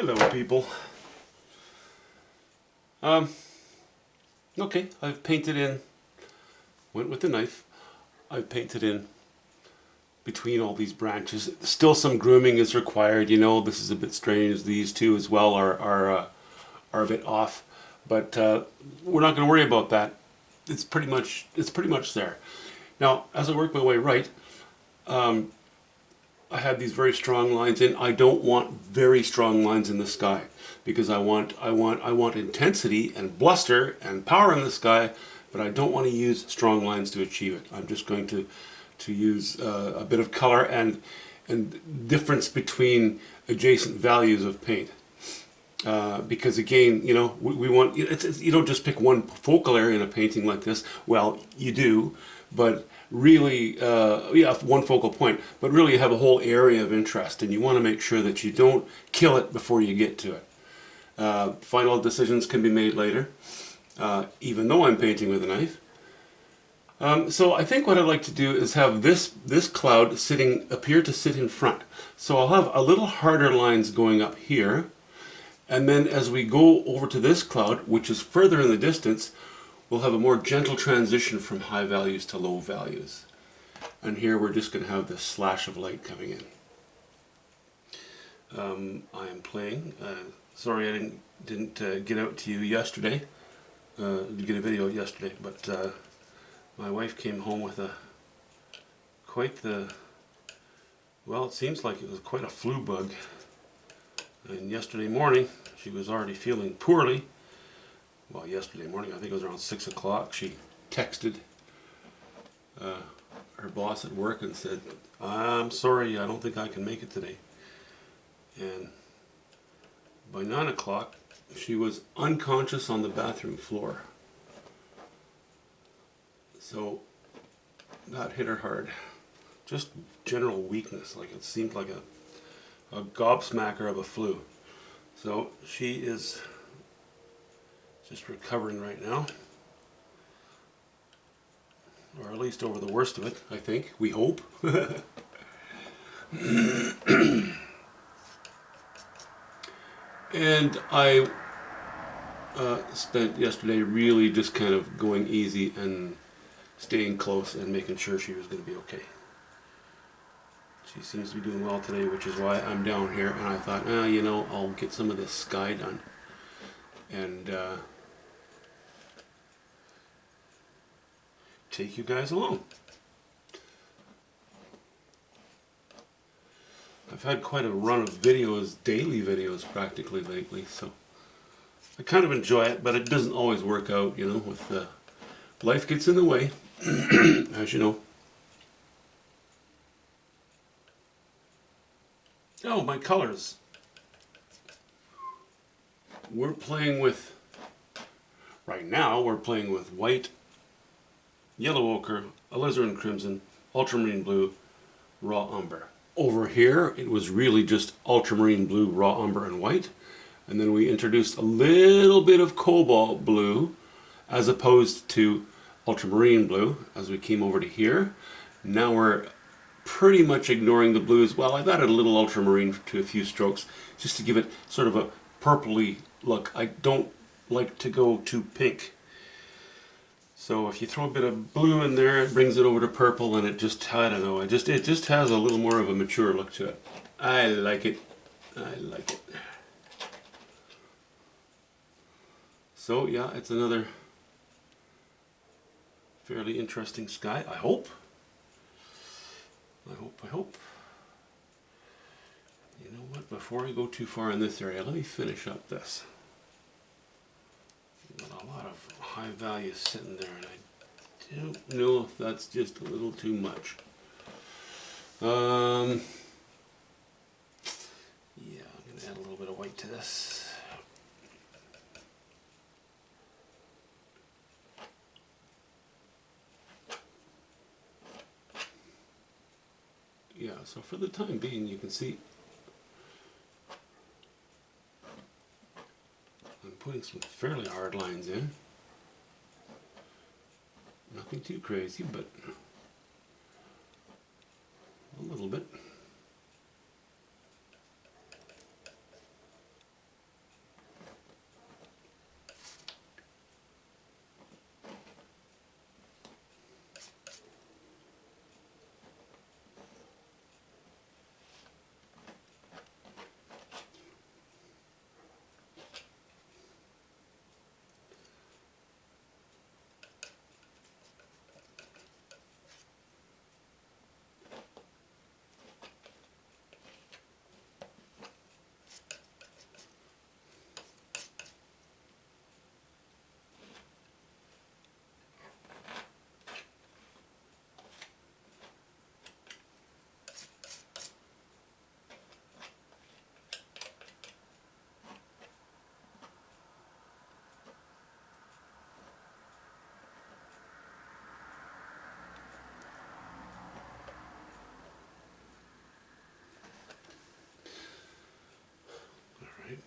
Hello, people. Okay, I've painted in, went with the knife, I've painted in between all these branches. Still some grooming is required, you know, this is a bit strange. These two as well are a bit off, but we're not going to worry about that. It's pretty much there. Now, as I work my way right, I had these very strong lines in. I don't want very strong lines in the sky because I want intensity and bluster and power in the sky, but I don't want to use strong lines to achieve it. I'm just going to use a bit of color and difference between adjacent values of paint. Because again, you know, we want, you don't just pick one focal area in a painting like this. Well, you do, but really, yeah, one focal point, but really you have a whole area of interest, and you want to make sure that you don't kill it before you get to it. Final decisions can be made later, even though I'm painting with a knife. So I think what I'd like to do is have this cloud appear to sit in front. So I'll have a little harder lines going up here, and then as we go over to this cloud, which is further in the distance, we'll have a more gentle transition from high values to low values. And here we're just going to have this slash of light coming in. I am playing. Sorry I didn't get out to you yesterday. Didn't get a video out yesterday, but my wife came home with well, it seems like it was quite a flu bug. And yesterday morning, she was already feeling poorly. Well, yesterday morning, I think it was around 6 o'clock, she texted her boss at work and said, "I'm sorry, I don't think I can make it today." And by 9 o'clock, she was unconscious on the bathroom floor. So that hit her hard. Just general weakness, like it seemed like a gobsmacker of a flu. So she is just recovering right now, or at least over the worst of it, I think. We hope. And I spent yesterday really just kind of going easy and staying close and making sure she was going to be okay. She seems to be doing well today, which is why I'm down here, and I thought, you know, I'll get some of this sky done. And take you guys along. I've had quite a run of videos, daily videos practically lately, so I kind of enjoy it, but it doesn't always work out, you know, with life gets in the way, as you know. Oh, my colors. We're playing with, right now, we're playing with white, yellow ochre, alizarin crimson, ultramarine blue, raw umber. Over here, it was really just ultramarine blue, raw umber, and white. And then we introduced a little bit of cobalt blue as opposed to ultramarine blue as we came over to here. Now we're pretty much ignoring the blues. Well, I've added a little ultramarine to a few strokes just to give it sort of a purpley look. I don't like to go too pink. So if you throw a bit of blue in there, it brings it over to purple, and it just, I don't know, it just has a little more of a mature look to it. I like it. I like it. So yeah, it's another fairly interesting sky, I hope. I hope. You know what, before I go too far in this area, let me finish up this. Got a lot of high values sitting there, and I don't know if that's just a little too much. Yeah, I'm going to add a little bit of white to this. Yeah, so for the time being, you can see I'm putting some fairly hard lines in. Nothing too crazy, but a little bit. right.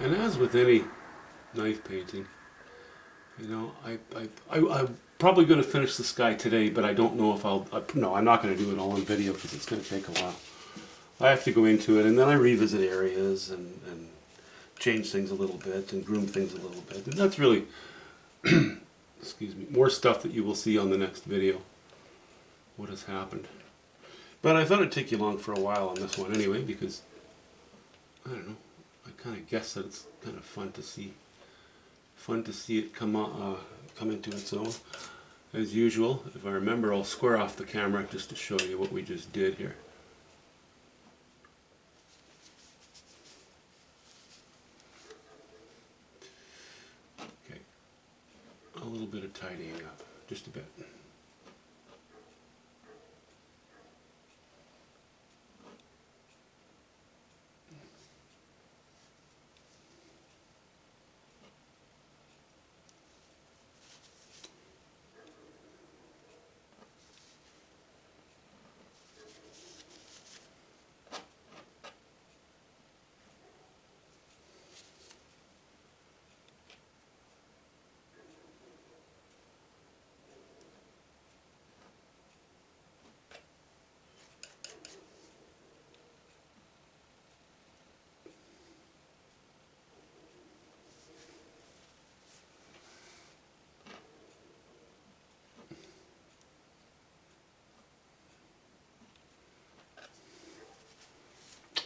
And as with any knife painting, you know, I'm probably going to finish the sky today, but I don't know if no, I'm not going to do it all in video because it's going to take a while. I have to go into it, and then I revisit areas and change things a little bit and groom things a little bit. And that's really, excuse me, more stuff that you will see on the next video, what has happened. But I thought it'd take you along for a while on this one anyway, because, I don't know, I kind of guess that it's kind of fun to see it come into its own. As usual, if I remember, I'll square off the camera just to show you what we just did here. Okay, a little bit of tidying up, just a bit.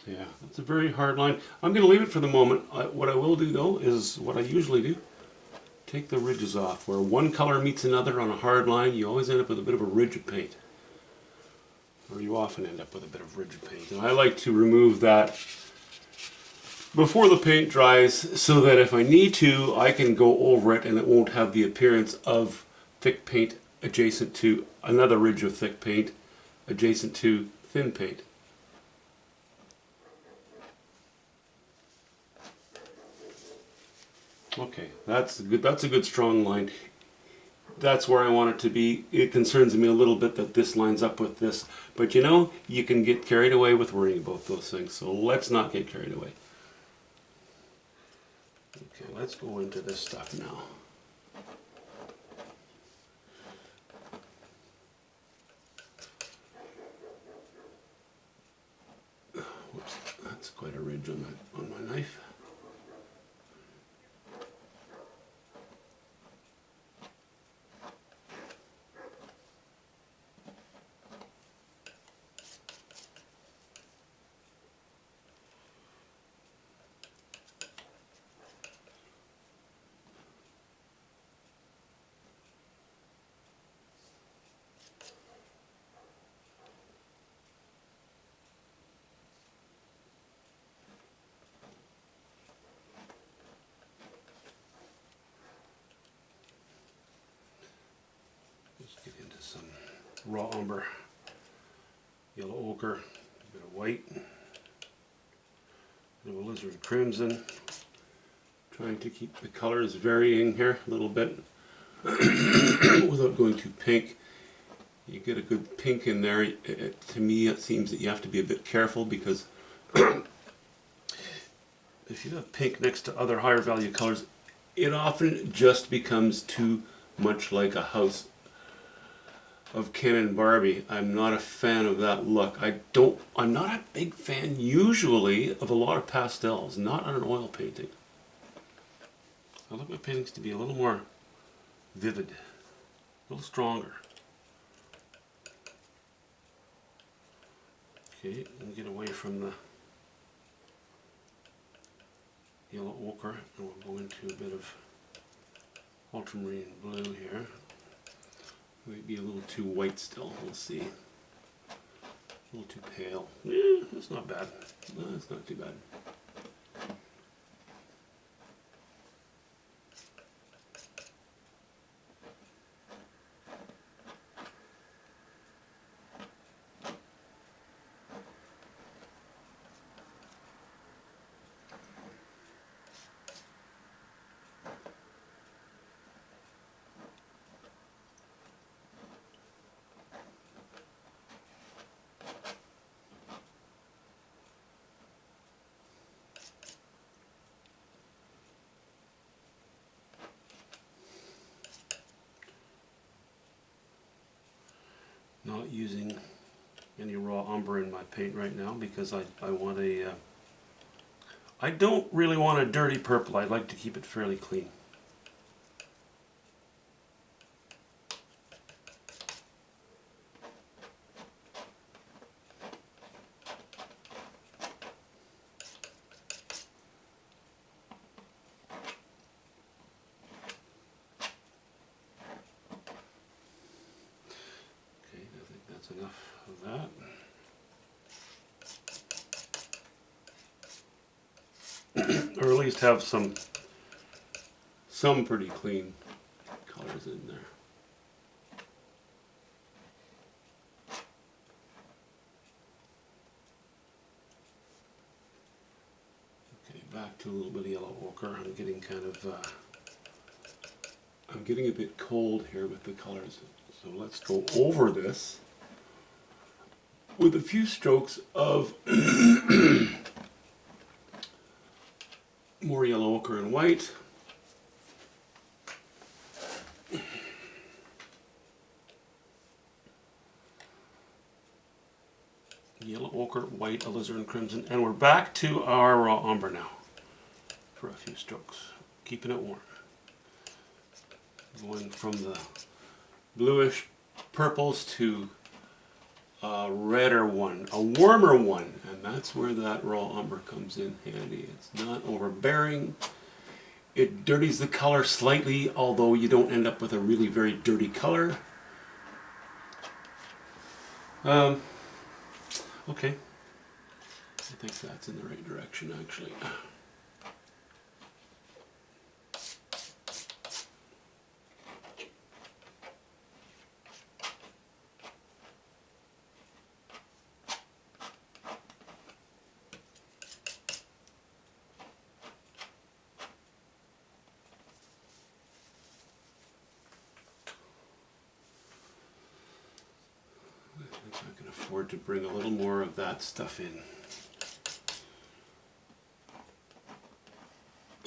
Yeah, that's a very hard line. I'm going to leave it for the moment. What I will do though is what I usually do. Take the ridges off. Where one color meets another on a hard line, you always end up with a bit of a ridge of paint. Or you often end up with a bit of ridge of paint. And I like to remove that before the paint dries so that if I need to, I can go over it and it won't have the appearance of thick paint adjacent to another ridge of thick paint adjacent to thin paint. Okay, that's good. That's a good strong line. That's where I want it to be. It concerns me a little bit that this lines up with this, but you know, you can get carried away with worrying about those things, so let's not get carried away. Okay, let's go into this stuff now. Whoops, that's quite a ridge on my knife. Let's get into some raw umber, yellow ochre, a bit of white, a bit of alizarin crimson. Trying to keep the colors varying here a little bit without going too pink. You get a good pink in there. To me, it seems that you have to be a bit careful because if you have pink next to other higher value colors, it often just becomes too much like a house of Ken and Barbie. I'm not a fan of that look. I'm not a big fan usually of a lot of pastels, not on an oil painting. I like my paintings to be a little more vivid, a little stronger. Okay, and get away from the yellow ochre, and we'll go into a bit of ultramarine blue here. Might be a little too white still, we'll see. A little too pale. Yeah, that's not bad. No, that's not too bad. not using any raw umber in my paint right now because I want a I don't really want a dirty purple. I'd like to keep it fairly clean. Okay, I think that's enough of that. Or at least have some pretty clean colors in there. Okay, back to a little bit of yellow ochre. I'm getting kind of I'm getting a bit cold here with the colors, so let's go over this with a few strokes of more yellow ochre and white. Yellow ochre, white, alizarin crimson, and we're back to our raw umber now for a few strokes, keeping it warm. Going from the bluish purples to a redder one, a warmer one, and that's where that raw umber comes in handy. It's not overbearing. It dirties the color slightly, although you don't end up with a really very dirty color. Okay, I think that's in the right direction actually. I can afford to bring a little more of that stuff in.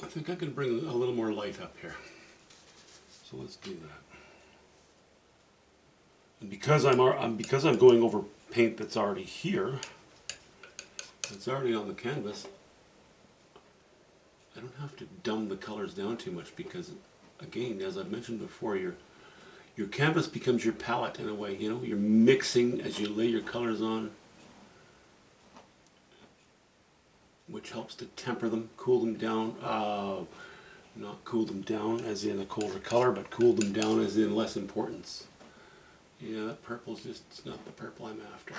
I think I can bring a little more light up here. So let's do that. And because I'm going over paint that's already here, it's already on the canvas, I don't have to dumb the colors down too much because, again, as I've mentioned before, your canvas becomes your palette in a way, you know, you're mixing as you lay your colors on, which helps to temper them, cool them down, not cool them down as in a colder color, but cool them down as in less importance. Yeah, that purple's just, it's not the purple I'm after.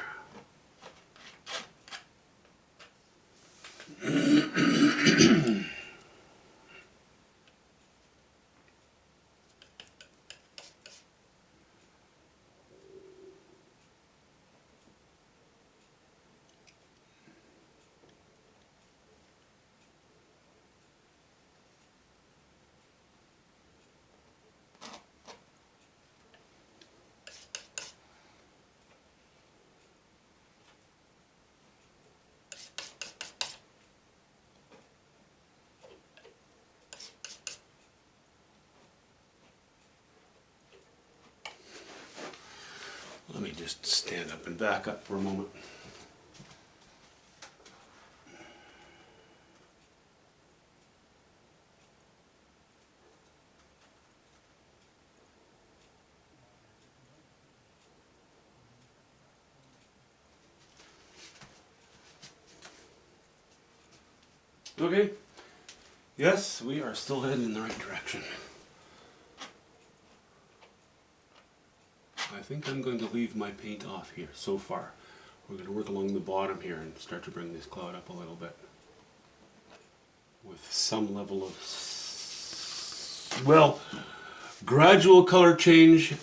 Let me just stand up and back up for a moment. Okay, yes, we are still heading in the right direction. I think I'm going to leave my paint off here so far. We're going to work along the bottom here and start to bring this cloud up a little bit with some level of, well, gradual color change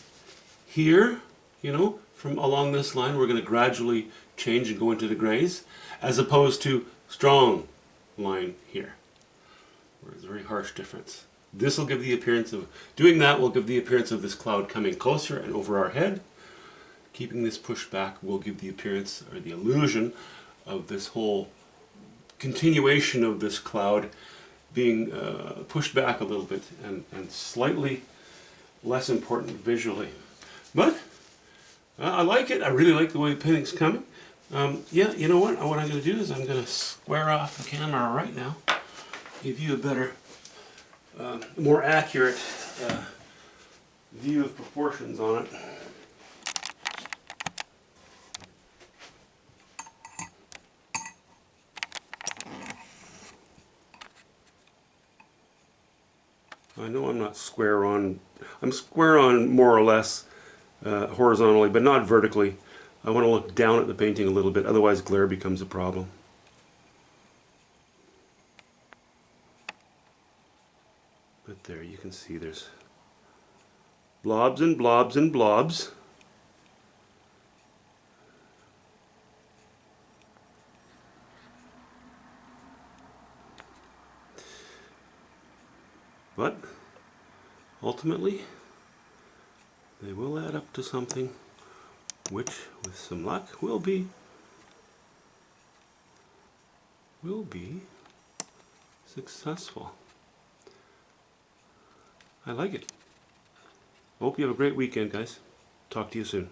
here, you know, from along this line. We're going to gradually change and go into the grays, as opposed to strong line here, where it's a very harsh difference. This will give the appearance of, doing that will give the appearance of this cloud coming closer and over our head. Keeping this pushed back will give the appearance or the illusion of this whole continuation of this cloud being pushed back a little bit and slightly less important visually. But I like it. I really like the way the painting's coming. Yeah, you know what? What I'm going to do is I'm going to square off the camera right now, give you a better, more accurate view of proportions on it. I know I'm not square on, I'm square on more or less horizontally, but not vertically. I want to look down at the painting a little bit, otherwise glare becomes a problem. But there, you can see there's blobs and blobs and blobs. But ultimately, they will add up to something which, with some luck, will be successful. I like it. Hope you have a great weekend, guys. Talk to you soon.